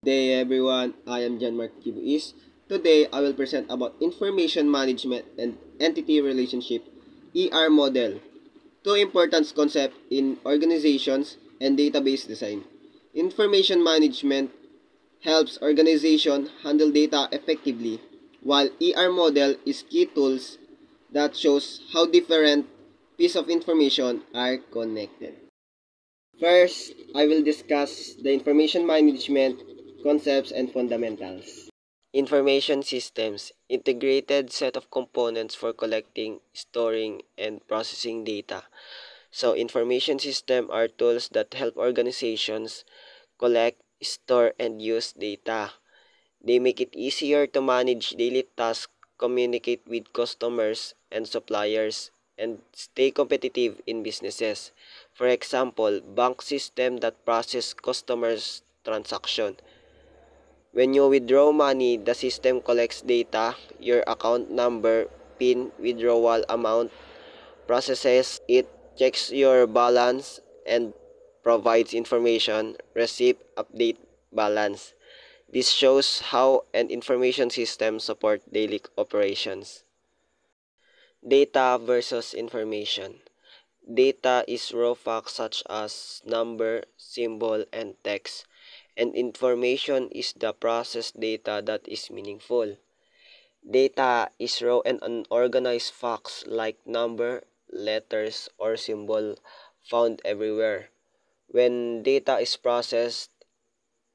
Day everyone, I am John Mark Kibuis. Today I will present about information management and entity relationship ER model. Two important concepts in organizations and database design. Information management helps organization handle data effectively, while ER model is key tools that shows how different pieces of information are connected. First, I will discuss the information management concepts and fundamentals. Information systems, integrated set of components for collecting, storing, and processing data. So, information systems are tools that help organizations collect, store, and use data. They make it easier to manage daily tasks, communicate with customers and suppliers, and stay competitive in businesses. For example, bank system that process customers' transaction. When you withdraw money, the system collects data, your account number, PIN, withdrawal amount, processes it, checks your balance, and provides information, receipt, update, balance. This shows how an information system support daily operations. Data versus information. Data is raw facts such as number, symbol, and text, and information is the processed data that is meaningful. Data is raw and unorganized facts like number, letters, or symbol found everywhere. When data is processed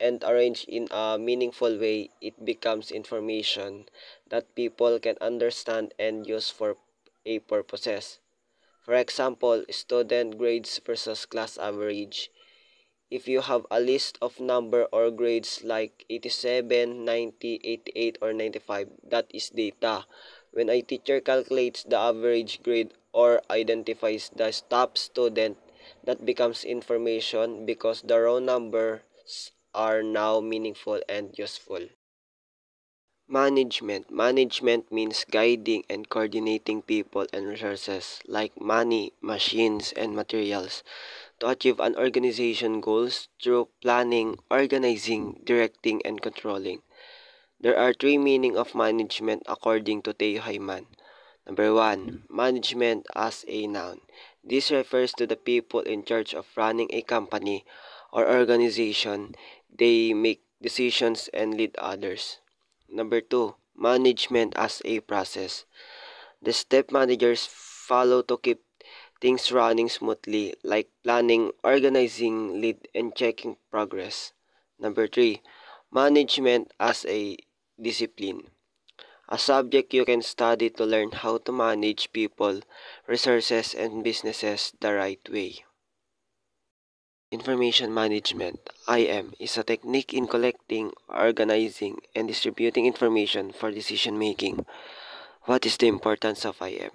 and arranged in a meaningful way, it becomes information that people can understand and use for a purposes. For example, student grades versus class average. If you have a list of number or grades like 87, 90, 88, or 95, that is data. When a teacher calculates the average grade or identifies the top student, that becomes information because the raw numbers are now meaningful and useful. Management means guiding and coordinating people and resources like money, machines, and materials to achieve an organization goals through planning, organizing, directing, and controlling. There are three meanings of management according to Teo Hyman. Number one, management as a noun. This refers to the people in charge of running a company or organization. They make decisions and lead others. Number two, management as a process. The step managers follow to keep things running smoothly, like planning, organizing, lead, and checking progress. Number three, management as a discipline. A subject you can study to learn how to manage people, resources, and businesses the right way. Information management (IM) is a technique in collecting, organizing, and distributing information for decision making. What is the importance of IM?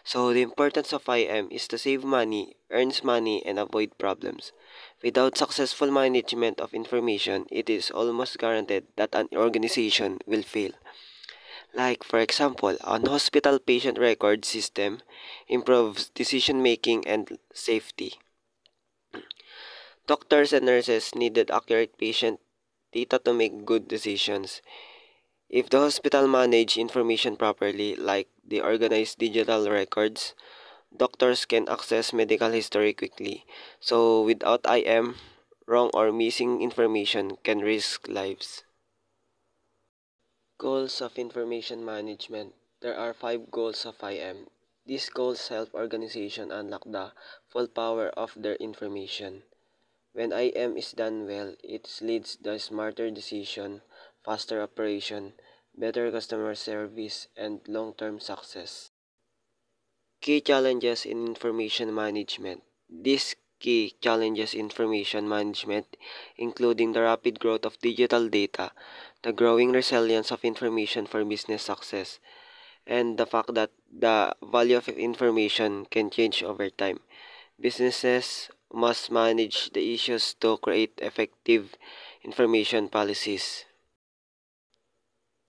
So, the importance of IM is to save money, earns money, and avoid problems. Without successful management of information, it is almost guaranteed that an organization will fail. Like, for example, an hospital patient record system improves decision making and safety. Doctors and nurses needed accurate patient data to make good decisions. If the hospital manage information properly, like they organize digital records, doctors can access medical history quickly. So without IM, wrong or missing information can risk lives. Goals of information management. There are 5 goals of IM. These goals help organization unlock the full power of their information. When IM is done well, it leads to smarter decision, faster operation, better customer service, and long-term success. Key challenges in information management. These key challenges in information management, including the rapid growth of digital data, the growing resilience of information for business success, and the fact that the value of information can change over time. Businesses must manage the issues to create effective information policies.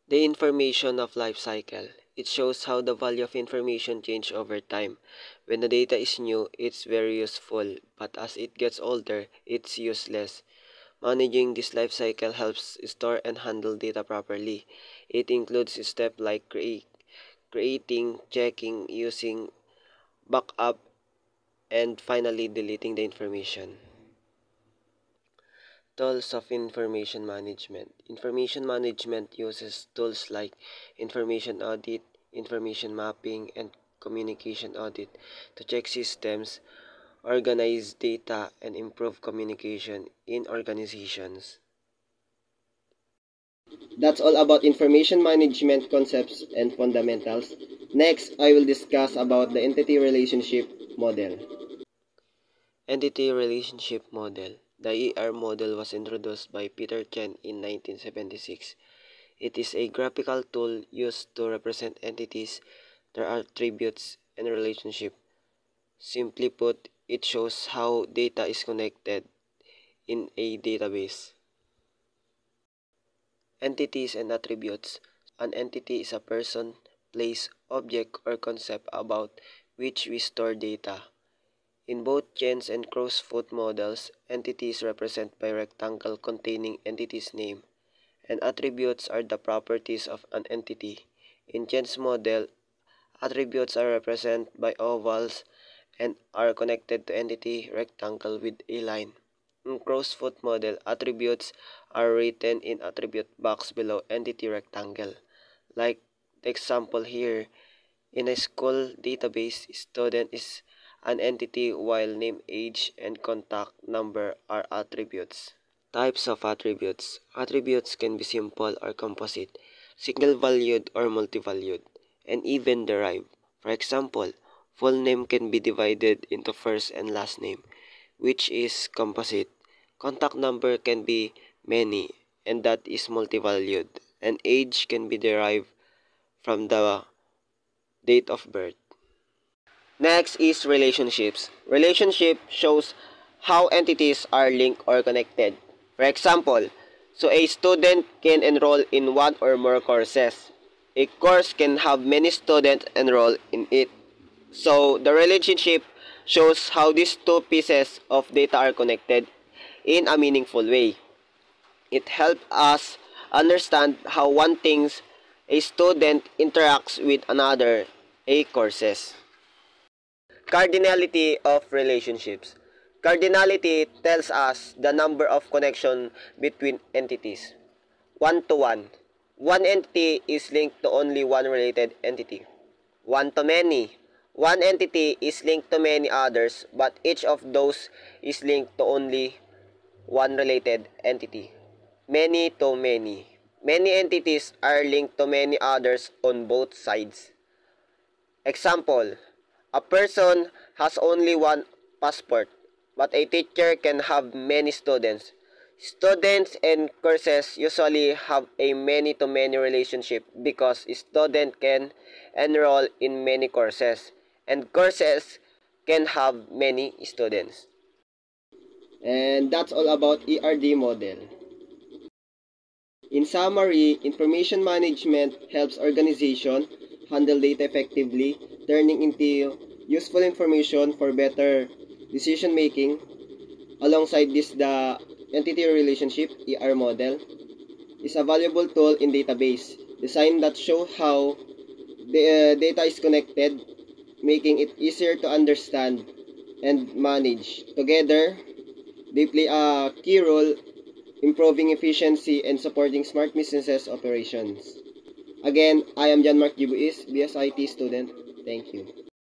The information of life cycle. It shows how the value of information change over time. When the data is new, it's very useful, but as it gets older, it's useless. Managing this life cycle helps store and handle data properly. It includes steps like creating, checking, using, backup, and finally deleting the information. Tools of information management. Information management uses tools like information audit, information mapping, and communication audit to check systems, organize data, and improve communication in organizations. That's all about information management concepts and fundamentals. Next, I will discuss about the entity relationship model. Entity Relationship Model. The ER model was introduced by Peter Chen in 1976. It is a graphical tool used to represent entities, their attributes, and relationship. Simply put, it shows how data is connected in a database. Entities and attributes. An entity is a person, place, object, or concept about which we store data. In both Chen's and Crowfoot models, entities represented by rectangle containing entity's name, and attributes are the properties of an entity. In Chen's model, attributes are represented by ovals and are connected to entity rectangle with a line. In Crowfoot model, attributes are written in attribute box below entity rectangle. Like the example here, in a school database, student is an entity while name, age, and contact number are attributes. Types of attributes. Attributes can be simple or composite, single-valued or multi-valued, and even derived. For example, full name can be divided into first and last name, which is composite. Contact number can be many, and that is multi-valued. And age can be derived from the date of birth. Next is relationships. Relationship shows how entities are linked or connected. For example, so a student can enroll in one or more courses. A course can have many students enroll in it. So the relationship shows how these two pieces of data are connected in a meaningful way. It helps us understand how one thinks a student interacts with another a courses. Cardinality of relationships. Cardinality tells us the number of connection between entities. One to one. One entity is linked to only one related entity. One to many. One entity is linked to many others, but each of those is linked to only one related entity. Many to many. Many entities are linked to many others on both sides. Example, a person has only one passport, but a teacher can have many students. Students and courses usually have a many-to-many relationship because a student can enroll in many courses, and courses can have many students. And that's all about ERD model. In summary, information management helps organization handle data effectively, turning into useful information for better decision making. Alongside this, the entity relationship ER model is a valuable tool in database design that show how the data is connected, making it easier to understand and manage. Together, they play a key role improving efficiency and supporting smart businesses operations. Again, I am John Mark Gibuis, BSIT student. Thank you.